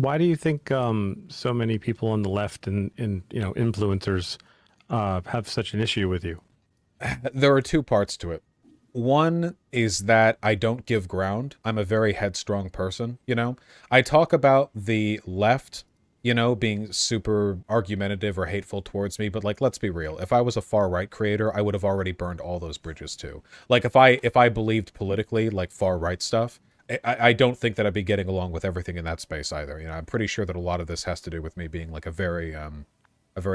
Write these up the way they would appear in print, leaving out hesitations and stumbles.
Why do you think so many people on the left and influencers have such an issue with you? There are two parts to it. One is that I don't give ground. I'm a very headstrong person, you know? I talk about the left, being super argumentative or hateful towards me, but like, let's be real. If I was a far-right creator, I would have already burned all those bridges too. Like, if I believed politically, like far-right stuff, I don't think that I'd be getting along with everything in that space either. I'm pretty sure that a lot of this has to do with me being like a very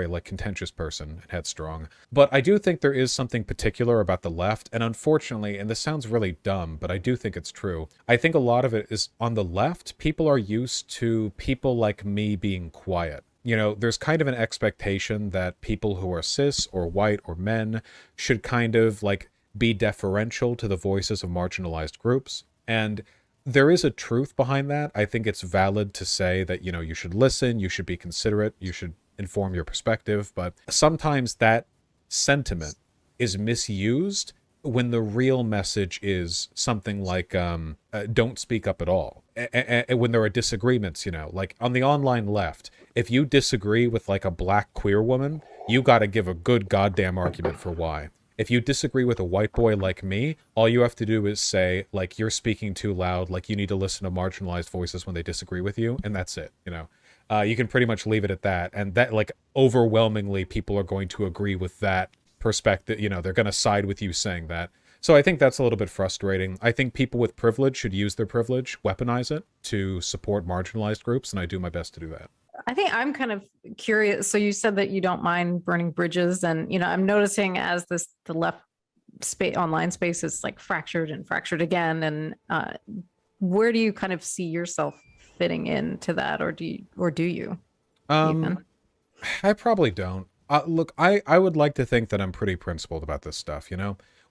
like contentious person and headstrong. But I do think there is something particular about the left, and unfortunately, and this sounds really dumb, but I do think it's true. I think a lot of it is on the left, people are used to people like me being quiet. There's kind of an expectation that people who are cis or white or men should kind of like be deferential to the voices of marginalized groups. And there is a truth behind that. I think it's valid to say that, you should listen, you should be considerate, you should inform your perspective, but sometimes that sentiment is misused when the real message is something like don't speak up at all. When there are disagreements, like on the online left, if you disagree with like a black queer woman, you got to give a good goddamn argument for why. If you disagree with a white boy like me, all you have to do is say, like, you're speaking too loud, like, you need to listen to marginalized voices when they disagree with you, and that's it, You can pretty much leave it at that, and that, like, overwhelmingly, people are going to agree with that perspective, they're going to side with you saying that. So I think that's a little bit frustrating. I think people with privilege should use their privilege, weaponize it, to support marginalized groups, and I do my best to do that. I think I'm kind of curious. So you said that you don't mind burning bridges, and I'm noticing as the left space, online space, is like fractured and fractured again. And where do you kind of see yourself fitting into that, or do you? Even? I probably don't. Look, I would like to think that I'm pretty principled about this stuff.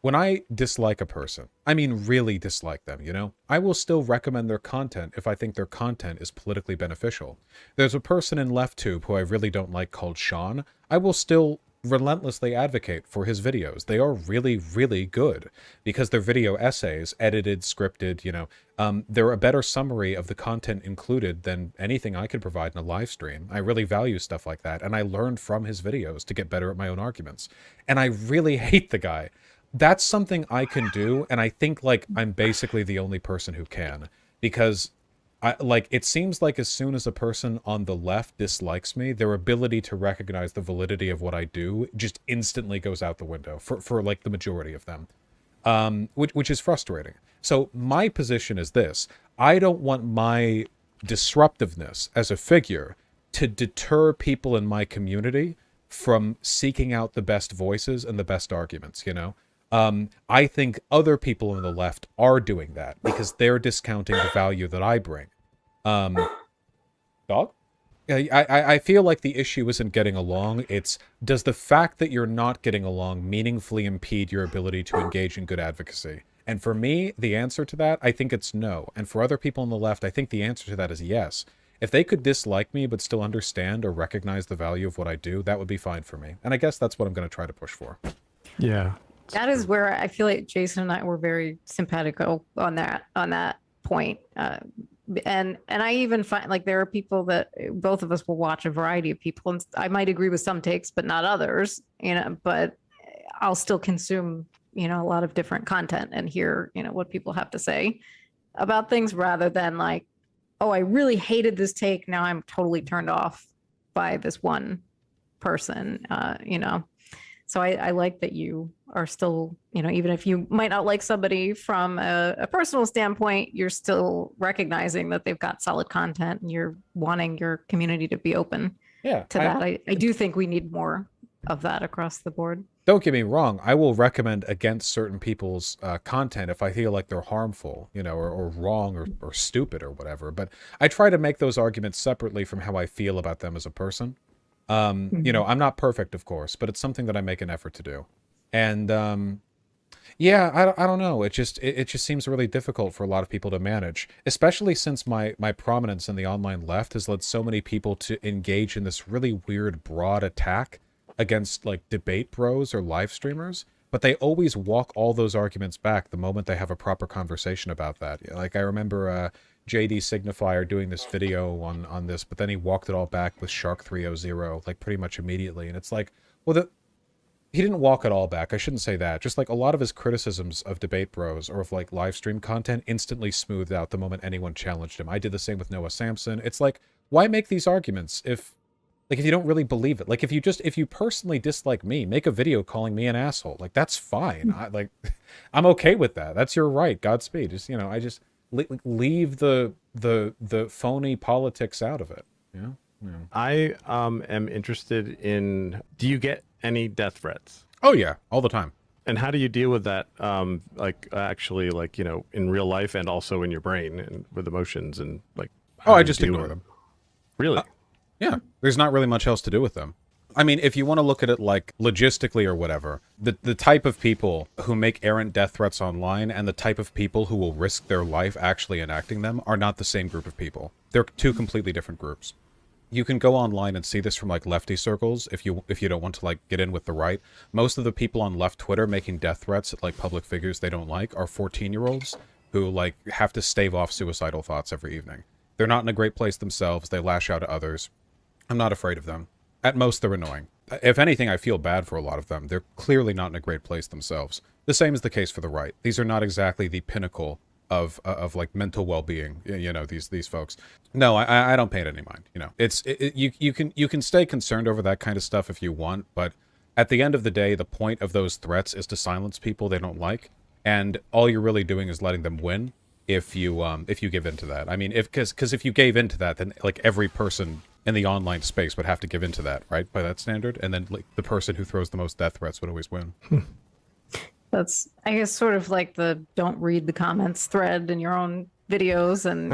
When I dislike a person, I mean really dislike them, I will still recommend their content if I think their content is politically beneficial. There's a person in LeftTube who I really don't like called Sean. I will still relentlessly advocate for his videos. They are really, really good because they're video essays, edited, scripted, they're a better summary of the content included than anything I could provide in a live stream. I really value stuff like that, and I learned from his videos to get better at my own arguments. And I really hate the guy. That's something I can do, and I think, like, I'm basically the only person who can, because it seems like as soon as a person on the left dislikes me, their ability to recognize the validity of what I do just instantly goes out the window for like the majority of them, which is frustrating. So my position is this: I don't want my disruptiveness as a figure to deter people in my community from seeking out the best voices and the best arguments, I think other people on the left are doing that because they're discounting the value that I bring. Dog? I feel like the issue isn't getting along. It's, does the fact that you're not getting along meaningfully impede your ability to engage in good advocacy? And for me, the answer to that, I think it's no. And for other people on the left, I think the answer to that is yes. If they could dislike me but still understand or recognize the value of what I do, that would be fine for me. And I guess that's what I'm going to try to push for. Yeah. That is where I feel like Jason and I were very simpatico on that point. And I even find like there are people that both of us will watch a variety of people, and I might agree with some takes but not others, but I'll still consume, a lot of different content and hear, what people have to say about things, rather than like, oh, I really hated this take, now I'm totally turned off by this one person, So I like that you are still, even if you might not like somebody from a personal standpoint, you're still recognizing that they've got solid content and you're wanting your community to be open to that. I do think we need more of that across the board. Don't get me wrong. I will recommend against certain people's content if I feel like they're harmful, or wrong or stupid or whatever. But I try to make those arguments separately from how I feel about them as a person. I'm not perfect, of course, but it's something that I make an effort to do. And I don't know. It just seems really difficult for a lot of people to manage, especially since my prominence in the online left has led so many people to engage in this really weird broad attack against like debate bros or live streamers, but they always walk all those arguments back the moment they have a proper conversation about that. Like I remember JD Signifier doing this video on this, but then he walked it all back with Shark 300, like pretty much immediately. And it's like, well, he didn't walk it all back. I shouldn't say that. Just like a lot of his criticisms of Debate Bros or of like live stream content instantly smoothed out the moment anyone challenged him. I did the same with Noah Samson. It's like, why make these arguments if you don't really believe it? Like, if you personally dislike me, make a video calling me an asshole. Like, that's fine. I'm okay with that. That's your right. Godspeed. Just, I just leave the phony politics out of it. Yeah. I am interested in, do you get any death threats? Oh yeah, all the time. And how do you deal with that? Actually, in real life and also in your brain and with emotions and like. I just ignore them. Really? Yeah. There's not really much else to do with them. I mean, if you want to look at it like logistically or whatever, the type of people who make errant death threats online and the type of people who will risk their life actually enacting them are not the same group of people. They're two completely different groups. You can go online and see this from like lefty circles if you don't want to like get in with the right. Most of the people on left Twitter making death threats at like public figures they don't like are 14-year-olds who like have to stave off suicidal thoughts every evening. They're not in a great place themselves. They lash out at others. I'm not afraid of them. At most, they're annoying. If anything, I feel bad for a lot of them. They're clearly not in a great place themselves. The same is the case for the right. These are not exactly the pinnacle of like mental well-being, these folks. No, I don't pay it any mind. You can stay concerned over that kind of stuff if you want, but at the end of the day, the point of those threats is to silence people they don't like, and all you're really doing is letting them win if you give in to that. I mean, because if you gave in to that, then like every person in the online space would have to give in to that, right? By that standard, and then like the person who throws the most death threats would always win. That's, I guess, sort of like the don't read the comments thread in your own videos and,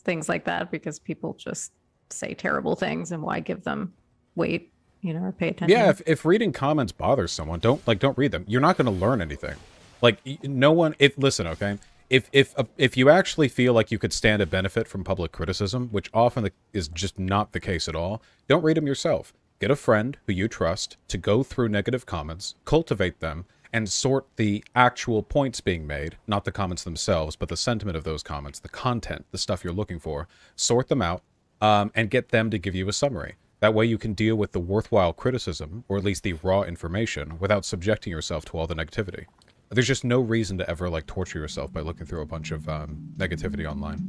things like that, because people just say terrible things and why give them weight, or pay attention. Yeah, if reading comments bothers someone, don't read them. You're not going to learn anything. Like, no one, listen, okay? If you actually feel like you could stand a benefit from public criticism, which often is just not the case at all, don't read them yourself. Get a friend who you trust to go through negative comments, cultivate them, and sort the actual points being made, not the comments themselves, but the sentiment of those comments, the content, the stuff you're looking for. Sort them out, and get them to give you a summary. That way you can deal with the worthwhile criticism, or at least the raw information, without subjecting yourself to all the negativity. There's just no reason to ever, like, torture yourself by looking through a bunch of negativity online.